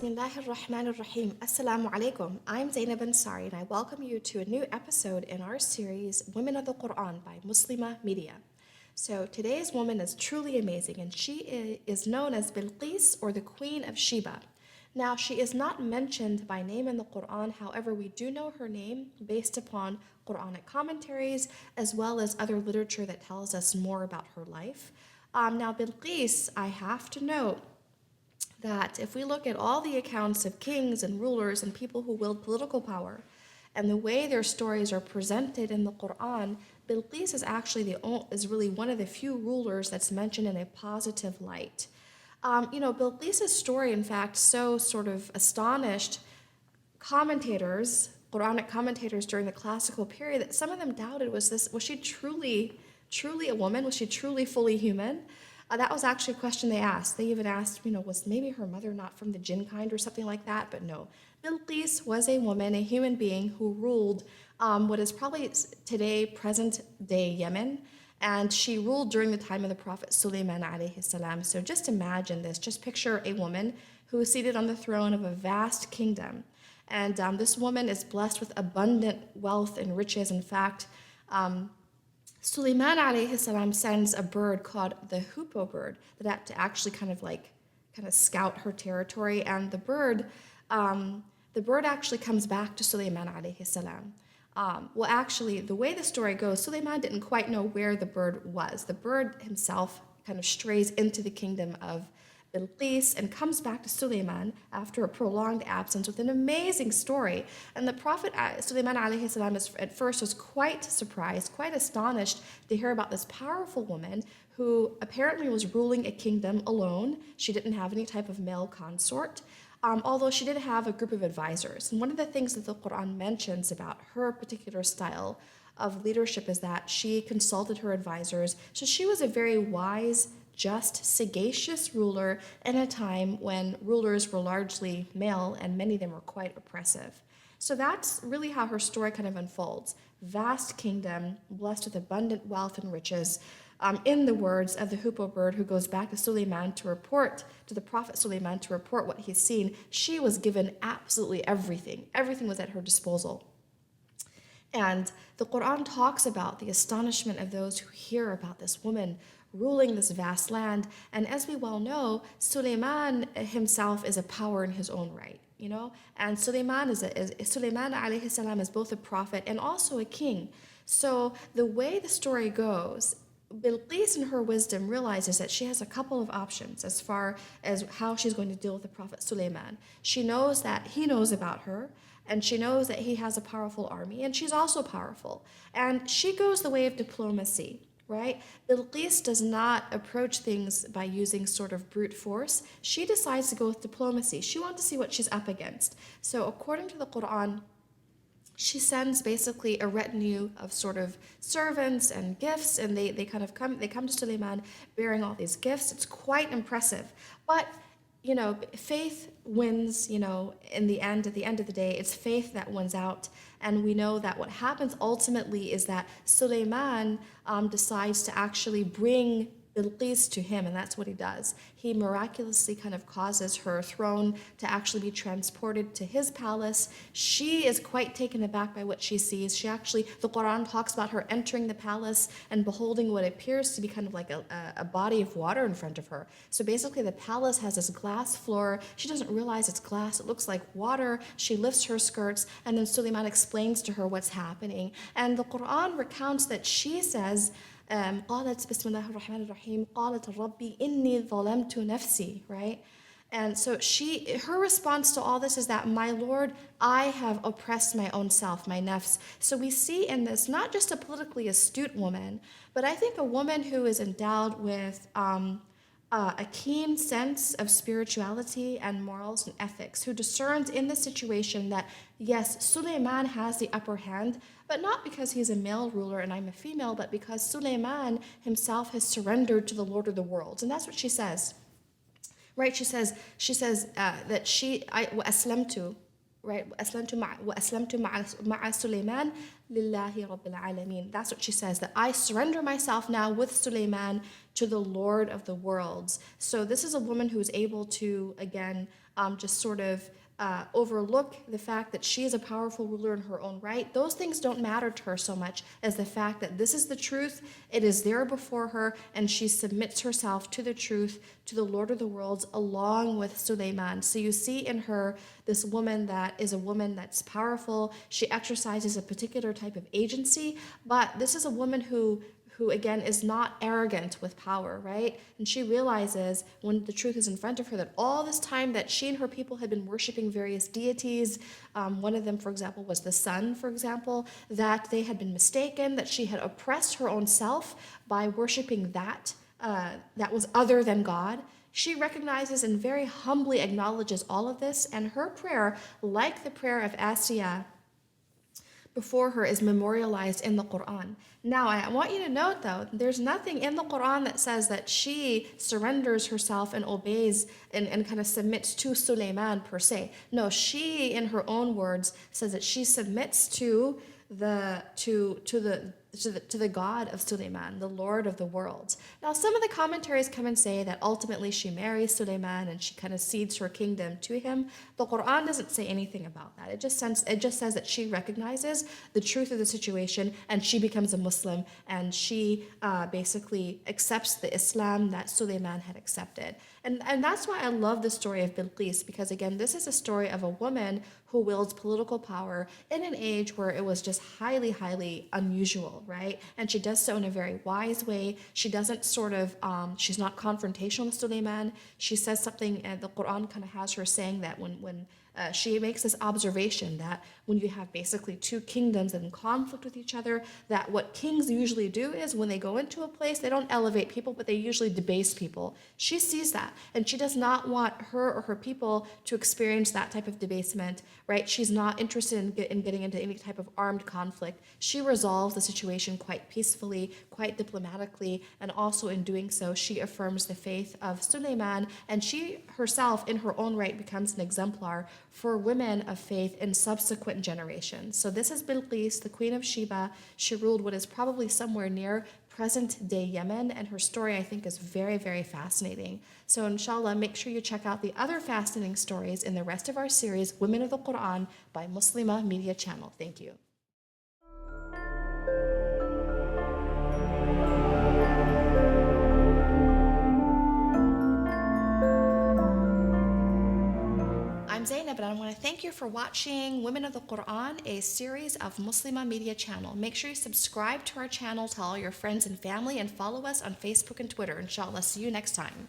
Bismillahir Rahmanir Rahim. Assalamu alaikum. I'm Zainab Ansari and I welcome you to a new episode in our series Women of the Quran by Muslimah Media. So today's woman is truly amazing and she is known as Bilqis or the Queen of Sheba. Now she is not mentioned by name in the Quran, however we do know her name based upon Quranic commentaries as well as other literature that tells us more about her life. Now Bilqis, I have to note that if we look at all the accounts of kings and rulers and people who wield political power and the way their stories are presented in the Quran, Bilqis is actually is really one of the few rulers that's mentioned in a positive light. Bilqis' story, in fact, so sort of astonished commentators, Quranic commentators during the classical period, that some of them doubted, was she truly a woman? Was she truly fully human? That was actually a question they asked. They even asked, was maybe her mother not from the jinn kind or something like that? But no. Bilqis was a woman, a human being who ruled what is probably today present day Yemen. And she ruled during the time of the Prophet Sulaiman alayhi salam. So just imagine this. Just picture a woman who is seated on the throne of a vast kingdom. And this woman is blessed with abundant wealth and riches. In fact, Sulaiman alayhi salam sends a bird called the hoopoe bird that to actually kind of scout her territory, and the bird actually comes back to Sulaiman alayhi salam. Well, actually, the way the story goes, Sulaiman didn't quite know where the bird was. The bird himself kind of strays into the kingdom of Bilqis and comes back to Sulaiman after a prolonged absence with an amazing story. And the Prophet Sulaiman alayhi salam at first was quite surprised, quite astonished to hear about this powerful woman who apparently was ruling a kingdom alone. She didn't have any type of male consort, although she did have a group of advisors. And one of the things that the Quran mentions about her particular style of leadership is that she consulted her advisors. So she was a very wise, just, sagacious ruler in a time when rulers were largely male and many of them were quite oppressive. So that's really how her story kind of unfolds. Vast kingdom, blessed with abundant wealth and riches. In the words of the hoopoe bird who goes back to Sulaiman to report, to the Prophet Sulaiman to report what he's seen, she was given absolutely everything. Everything was at her disposal. And the Quran talks about the astonishment of those who hear about this woman ruling this vast land. And as we well know, Sulaiman himself is a power in his own right, And Sulaiman alayhi salam is both a prophet and also a king. So the way the story goes, Bilqis in her wisdom realizes that she has a couple of options as far as how she's going to deal with the Prophet Sulaiman. She knows that he knows about her, and she knows that he has a powerful army, and she's also powerful. And she goes the way of diplomacy, right? Bilqis does not approach things by using sort of brute force. She decides to go with diplomacy. She wants to see what she's up against. So according to the Quran, she sends basically a retinue of sort of servants and gifts, and they come to Suleiman bearing all these gifts. It's quite impressive. But faith wins, in the end, at the end of the day, it's faith that wins out. And we know that what happens ultimately is that Suleiman decides to actually bring Bilqis to him, and that's what he does. He miraculously kind of causes her throne to actually be transported to his palace. She is quite taken aback by what she sees. The Quran talks about her entering the palace and beholding what appears to be kind of like a body of water in front of her. So basically the palace has this glass floor. She doesn't realize it's glass. It looks like water. She lifts her skirts, and then Suleiman explains to her what's happening. And the Quran recounts that she says, قالت بسم الله الرحمن الرحيم قالت ربي إني ظلمت نفسي, right? And so her response to all this is that, my Lord, I have oppressed my own self, my nafs. So we see in this not just a politically astute woman, but I think a woman who is endowed with a keen sense of spirituality and morals and ethics, who discerns in the situation that, yes, Suleiman has the upper hand, but not because he's a male ruler and I'm a female, but because Suleiman himself has surrendered to the Lord of the worlds. And that's what she says, right? She says that I aslamtu, right? وَأَسْلَمْتُ مَعَ سُلَيْمَانَ لِلَّهِ رَبِّ الْعَالَمِينَ. That's what she says, that I surrender myself now with Sulaiman to the Lord of the worlds. So this is a woman who is able to, again, just sort of overlook the fact that she is a powerful ruler in her own right. Those things don't matter to her so much as the fact that this is the truth, it is there before her, and she submits herself to the truth, to the Lord of the worlds, along with Sulaiman. So you see in her this woman that is a woman that's powerful. She exercises a particular type of agency, but this is a woman who again is not arrogant with power, right? And she realizes when the truth is in front of her that all this time that she and her people had been worshiping various deities, one of them, for example, was the sun, for example, that they had been mistaken, that she had oppressed her own self by worshiping that was other than God. She recognizes and very humbly acknowledges all of this, and her prayer, like the prayer of Asiyah before her, is memorialized in the Quran. Now, I want you to note, though, there's nothing in the Quran that says that she surrenders herself and obeys and kind of submits to Sulaiman per se. No, she, in her own words, says that she submits to the God of Sulaiman, the Lord of the worlds. Now, some of the commentaries come and say that ultimately she marries Sulaiman and she kind of cedes her kingdom to him. The Quran doesn't say anything about that. It just says that she recognizes the truth of the situation and she becomes a Muslim, and she basically accepts the Islam that Sulaiman had accepted. And that's why I love the story of Bilqis, because again, this is a story of a woman who wields political power in an age where it was just highly, highly unusual, right? And she does so in a very wise way. She doesn't sort of, she's not confrontational with Sulaiman. She says something, and the Quran kind of has her saying that when she makes this observation that when you have basically two kingdoms in conflict with each other, that what kings usually do is when they go into a place, they don't elevate people, but they usually debase people. She sees that, and she does not want her or her people to experience that type of debasement, right? She's not interested in getting into any type of armed conflict. She resolves the situation quite peacefully, quite diplomatically, and also in doing so, she affirms the faith of Sulaiman, and she herself, in her own right, becomes an exemplar for women of faith in subsequent generations. So this is Bilqis, the queen of Sheba. She ruled what is probably somewhere near present-day Yemen, and her story, I think, is very, very fascinating. So inshallah, make sure you check out the other fascinating stories in the rest of our series, Women of the Quran, by Muslimah Media channel. Thank you. I'm Zainab, and I want to thank you for watching Women of the Quran, a series of Muslimah Media channel. Make sure you subscribe to our channel, tell all your friends and family, and follow us on Facebook and Twitter. Inshallah, see you next time.